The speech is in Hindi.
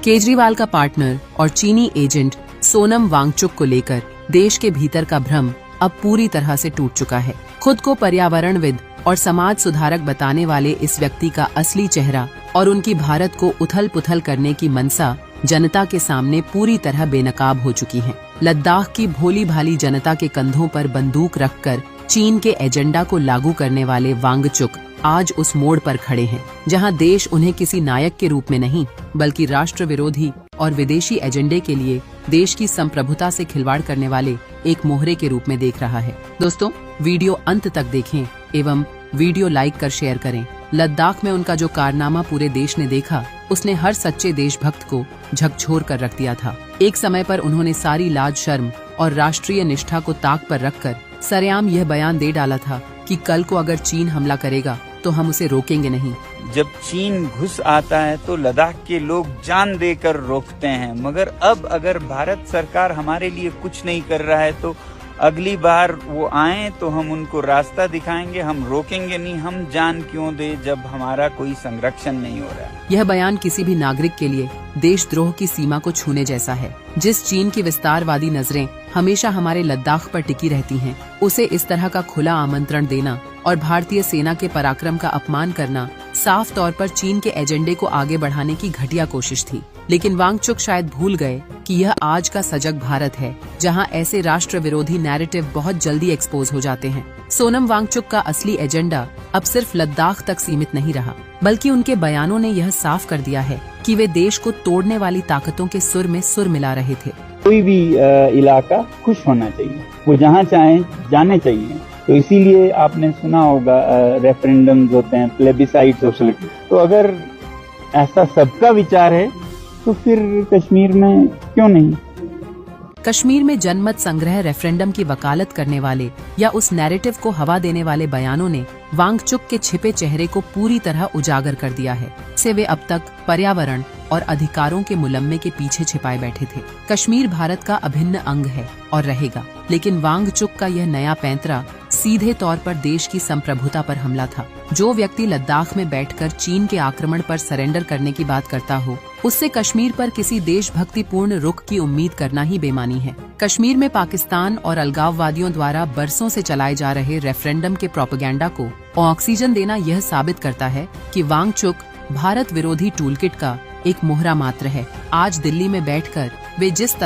केजरीवाल का पार्टनर और चीनी एजेंट सोनम वांगचुक को लेकर देश के भीतर का भ्रम अब पूरी तरह से टूट चुका है। खुद को पर्यावरणविद और समाज सुधारक बताने वाले इस व्यक्ति का असली चेहरा और उनकी भारत को उथल-पुथल करने की मनसा जनता के सामने पूरी तरह बेनकाब हो चुकी है। लद्दाख की भोली भाली जनता के कंधों पर बंदूक रखकर चीन के एजेंडा को लागू करने वाले वांगचुक आज उस मोड़ पर खड़े हैं जहां देश उन्हें किसी नायक के रूप में नहीं बल्कि राष्ट्र विरोधी और विदेशी एजेंडे के लिए देश की संप्रभुता से खिलवाड़ करने वाले एक मोहरे के रूप में देख रहा है। दोस्तों, वीडियो अंत तक देखें एवं वीडियो लाइक कर शेयर करें। लद्दाख में उनका जो कारनामा पूरे देश ने देखा, उसने हर सच्चे देशभक्त को झकझोर कर रख दिया था। एक समय पर उन्होंने सारी लाज शर्म और राष्ट्रीय निष्ठा को ताक पर रखकर सरेआम यह बयान दे डाला था कि कल को अगर चीन हमला करेगा तो हम उसे रोकेंगे नहीं। जब चीन घुस आता है तो लद्दाख के लोग जान देकर रोकते हैं, मगर अब अगर भारत सरकार हमारे लिए कुछ नहीं कर रहा है तो अगली बार वो आए तो हम उनको रास्ता दिखाएंगे, हम रोकेंगे नहीं। हम जान क्यों दे जब हमारा कोई संरक्षण नहीं हो रहा है। यह बयान किसी भी नागरिक के लिए देशद्रोह की सीमा को छूने जैसा है। जिस चीन की विस्तारवादी नजरें हमेशा हमारे लद्दाख पर टिकी रहती हैं, उसे इस तरह का खुला आमंत्रण देना और भारतीय सेना के पराक्रम का अपमान करना साफ तौर पर चीन के एजेंडे को आगे बढ़ाने की घटिया कोशिश थी। लेकिन वांगचुक शायद भूल गए कि यह आज का सजग भारत है जहां ऐसे राष्ट्र विरोधी नैरेटिव बहुत जल्दी एक्सपोज हो जाते हैं। सोनम वांगचुक का असली एजेंडा अब सिर्फ लद्दाख तक सीमित नहीं रहा, बल्कि उनके बयानों ने यह साफ कर दिया है कि वे देश को तोड़ने वाली ताकतों के सुर में सुर मिला रहे थे। कोई भी इलाका खुश होना चाहिए, वो जहाँ चाहे जाने चाहिए। तो इसीलिए आपने सुना होगा रेफरेंडम्स होते हैं, प्लेबिसाइट्स होते हैं। तो अगर ऐसा सबका विचार है तो फिर कश्मीर में क्यों नहीं? कश्मीर में जनमत संग्रह रेफरेंडम की वकालत करने वाले या उस नैरेटिव को हवा देने वाले बयानों ने वांगचुक के छिपे चेहरे को पूरी तरह उजागर कर दिया है। से वे अब तक पर्यावरण और अधिकारों के मुलम्मे के पीछे छिपाए बैठे थे। कश्मीर भारत का अभिन्न अंग है और रहेगा, लेकिन वांगचुक का यह नया पैंतरा सीधे तौर पर देश की संप्रभुता पर हमला था। जो व्यक्ति लद्दाख में बैठकर चीन के आक्रमण पर सरेंडर करने की बात करता हो, उससे कश्मीर पर किसी देशभक्तिपूर्ण रुख की उम्मीद करना ही बेमानी है। कश्मीर में पाकिस्तान और अलगाववादियों द्वारा बरसों से चलाए जा रहे रेफरेंडम के प्रोपेगेंडा को ऑक्सीजन देना यह साबित करता है कि वांगचुक भारत विरोधी टूलकिट का एक मोहरा मात्र है। आज दिल्ली में बैठकर वे जिस